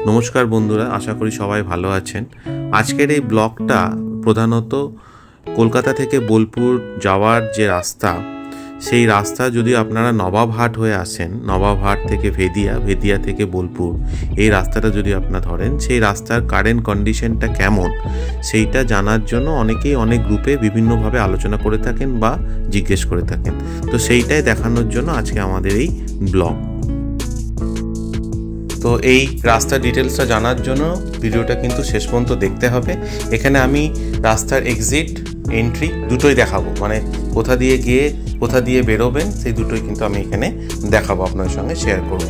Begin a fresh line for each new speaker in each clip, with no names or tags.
নমস্কার বন্ধুরা, আশা করি সবাই ভালো আছেন। আজকের এই ব্লগটা প্রধানত কলকাতা থেকে বোলপুর যাওয়ার যে রাস্তা, সেই রাস্তা যদি আপনারা নবাবহাট হয়ে আসেন, নবাবহাট থেকে ভেদিয়া, ভেদিয়া থেকে বোলপুর, এই রাস্তাটা যদি আপনারা ধরেন, সেই রাস্তার কারেন্ট কন্ডিশনটা কেমন সেইটা জানার জন্য অনেকেই অনেক গ্রুপে বিভিন্নভাবে আলোচনা করে থাকেন বা জিজ্ঞেস করে থাকেন। তো সেইটাই দেখানোর জন্য আজকে আমাদের এই ব্লগ। তো এই রাস্তার ডিটেলসটা জানার জন্য ভিডিওটা কিন্তু শেষ পর্যন্ত দেখতে হবে। এখানে আমি রাস্তার এক্সিট, এন্ট্রি দুটোই দেখাবো, মানে কোথা দিয়ে গিয়ে কোথা দিয়ে বেরোবেন সেই দুটোই কিন্তু আমি এখানে দেখাবো, আপনার সঙ্গে শেয়ার করব।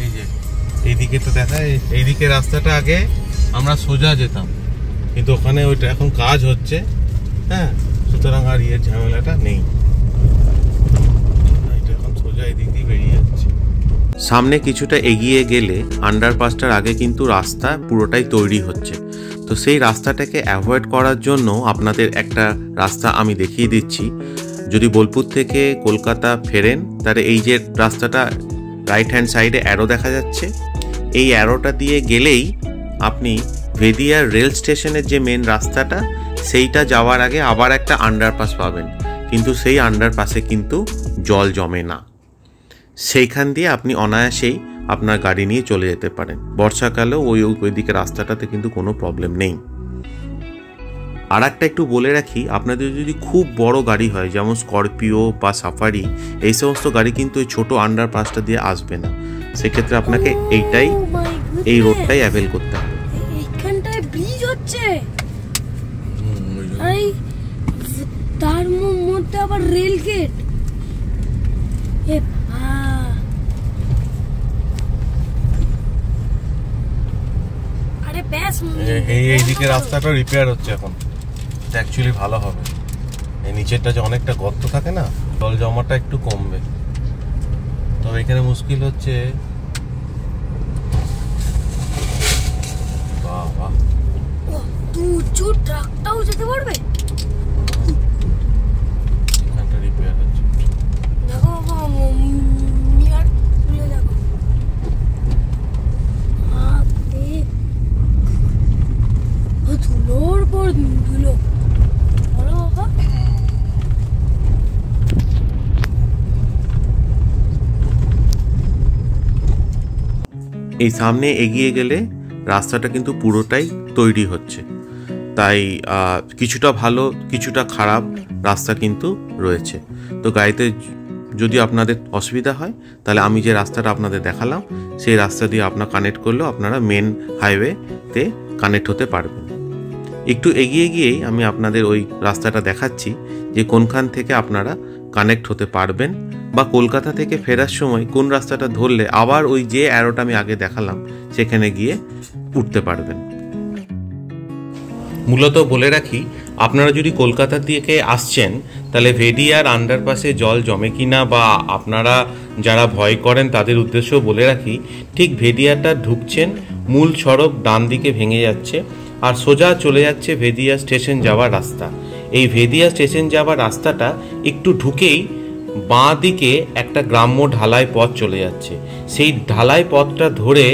এই যে এইদিকে তো দেখা, এইদিকে রাস্তাটা আগে আমরা সোজা যেতাম, কিন্তু ওখানে ওইটা এখন কাজ হচ্ছে, হ্যাঁ, সুতরাং আর ইয়ের ঝামেলাটা নেই। এটা এখন সোজা এদিক দিয়ে বেরিয়ে যাচ্ছে। সামনে কিছুটা এগিয়ে গেলে আন্ডারপাসটার আগে কিন্তু রাস্তা পুরোটাই তৈরি হচ্ছে। তো সেই রাস্তাটাকে অ্যাভয়েড করার জন্য আপনাদের একটা রাস্তা আমি দেখিয়ে দিচ্ছি। যদি বোলপুর থেকে কলকাতা ফেরেন, তাহলে এই যে রাস্তাটা রাইট হ্যান্ড সাইডে অ্যারো দেখা যাচ্ছে, এই অ্যারোটা দিয়ে গেলেই আপনি ভেদিয়ার রেল স্টেশনের যে মেন রাস্তাটা, সেইটা যাওয়ার আগে আবার একটা আন্ডারপাস পাবেন, কিন্তু সেই আন্ডারপাসে কিন্তু জল জমে না। সেইখান দিয়ে আপনি অনায়াসেই আপনার গাড়ি নিয়ে চলে যেতে পারেন। বর্ষাকালেও ওইদিকে রাস্তাটাতে কিন্তু কোনো প্রবলেম নেই। আর একটা একটু বলে রাখি, আপনাদের যদি খুব বড় গাড়ি হয়, যেমন স্করপিও বা সাফারি, এই সমস্ত গাড়ি কিন্তু এই ছোটো আন্ডারপাসটা দিয়ে আসবে না। সেক্ষেত্রে আপনাকে এই রোডটাই অ্যাভেল করতে হবে।
ব্রিজ হচ্ছে, তার মধ্যে আবার রেল গেট। আরে ব্যাস,
এইদিকে রাস্তাটা রিপেয়ার হচ্ছে এখন, অ্যাকচুয়ালি ভালো হবে। এই নিচেরটা যে অনেকটা গর্ত থাকে না, জল জমাটা একটু কমবে। তবে এখানে মুশকিল হচ্ছে, বাবা
উঁচু ট্রাকটাও যেতে পারবে।
এখানটা রিপেয়ার হচ্ছে,
দেখো বাবা, মিয়ার খুলে দেখো। ধুলোর পর ধুলো, বলো বাবা।
এই সামনে এগিয়ে গেলে রাস্তাটা কিন্তু পুরোটাই তৈরি হচ্ছে, তাই কিছুটা ভালো কিছুটা খারাপ রাস্তা কিন্তু রয়েছে। তো গাড়িতে যদি আপনাদের অসুবিধা হয়, তাহলে আমি যে রাস্তাটা আপনাদের দেখালাম, সেই রাস্তা দিয়ে আপনার কানেক্ট করলেও আপনারা মেন হাইওয়েতে কানেক্ট হতে পারবেন। একটু এগিয়ে গিয়েই আমি আপনাদের ওই রাস্তাটা দেখাচ্ছি যে কোনখান থেকে আপনারা কানেক্ট হতে পারবেন, বা কলকাতা থেকে ফেরার সময় কোন রাস্তাটা ধরলে আবার ওই যে অ্যারোটা আমি আগে দেখালাম সেখানে গিয়ে উঠতে পারবেন। মূলত বলে রাখি, আপনারা যদি কলকাতা থেকে আসছেন, তাহলে ভেদিয়ার আন্ডারপাসে জল জমে কিনা, বা আপনারা যারা ভয় করেন তাদের উদ্দেশ্যও বলে রাখি, ঠিক ভেদিয়াটা ঢুকছেন, মূল সড়ক ডান দিকে ভেঙে যাচ্ছে আর সোজা চলে যাচ্ছে ভেদিয়া স্টেশন যাওয়ার রাস্তা। এই ভেদিয়া স্টেশন যাওয়ার রাস্তাটা একটু ঢুকেই বাঁ দিকে একটা গ্রাম্য ঢালাই পথ চলে যাচ্ছে। সেই ঢালাই পথটা ধরে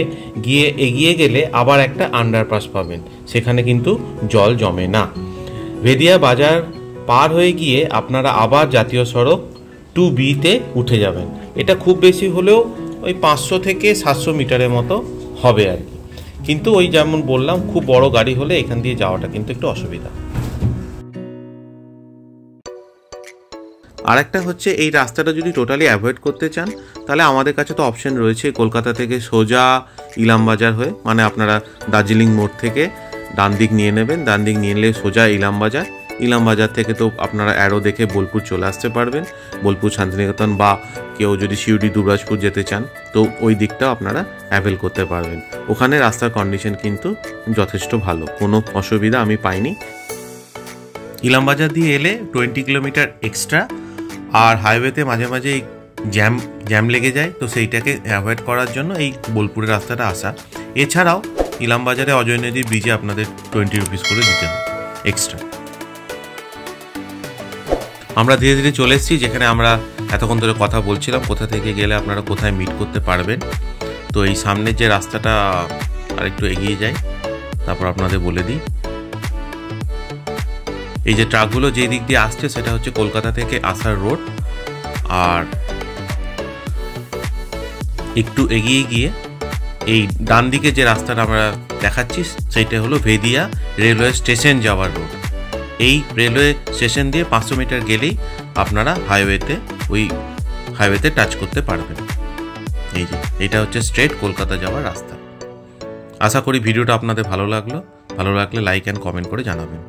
গিয়ে এগিয়ে গেলে আবার একটা আন্ডারপাস পাবেন, সেখানে কিন্তু জল জমে না। ভেদিয়া বাজার পার হয়ে গিয়ে আপনারা আবার জাতীয় সড়ক 2B-তে উঠে যাবেন। এটা খুব বেশি হলেও ওই 500 থেকে 700 মিটারের মতো হবে আর কি, কিন্তু ওই যেমন বললাম, খুব বড় গাড়ি হলে এখান দিয়ে যাওয়াটা কিন্তু একটু অসুবিধা। আর একটা হচ্ছে, এই রাস্তাটা যদি টোটালি অ্যাভয়েড করতে চান, তাহলে আমাদের কাছে তো অপশন রয়েছে কলকাতা থেকে সোজা ইলামবাজার হয়ে, মানে আপনারা দার্জিলিং মোড় থেকে ডান দিক নিয়ে নেবেন, ডান দিক নিয়ে নিলে সোজা ইলামবাজার। ইলামবাজার থেকে তো আপনারা অ্যারো দেখে বোলপুর চলে আসতে পারবেন, বোলপুর শান্তিনিকেতন, বা কেউ যদি শিউড়ি দুবরাজপুর যেতে চান, তো ওই দিকটাও আপনারা অ্যাভেল করতে পারবেন। ওখানে রাস্তার কন্ডিশন কিন্তু যথেষ্ট ভালো, কোনো অসুবিধা আমি পাইনি। ইলামবাজার দিয়ে এলে 20 কিলোমিটার এক্সট্রা, আর হাইওয়েতে মাঝে মাঝে জ্যাম লেগে যায়, তো সেইটাকে অ্যাভয়েড করার জন্য এই বোলপুরের রাস্তাটা আসা। এছাড়াও ইলামবাজারে অজয় নদী ব্রিজে আপনাদের 20 রুপিস করে দিতে হয়। এক্সট্রা। আমরা ধীরে ধীরে চলে এসেছি যেখানে আমরা এতক্ষণ ধরে কথা বলছিলাম, কোথা থেকে গেলে আপনারা কোথায় মিট করতে পারবেন। তো এই সামনের যে রাস্তাটা আরেকটু এগিয়ে যায়, তারপর আপনাদের বলে দিই। এই যে ট্রাকগুলো যে দিক দিয়ে আসছে সেটা হচ্ছে কলকাতা থেকে আসার রোড। আর একটু এগিয়ে গিয়ে এই ডান দিকে যে রাস্তাটা আমরা দেখাচ্ছি সেইটা হলো ভেদিয়া রেলওয়ে স্টেশন যাওয়ার রোড। এই রেলওয়ে স্টেশন দিয়ে 500 মিটার গেলেই আপনারা হাইওয়েতে টাচ করতে পারবেন। এই যে এটা হচ্ছে স্ট্রেট কলকাতা যাওয়ার রাস্তা। আশা করি ভিডিওটা আপনাদের ভালো লাগলে লাইক অ্যান্ড কমেন্ট করে জানাবেন।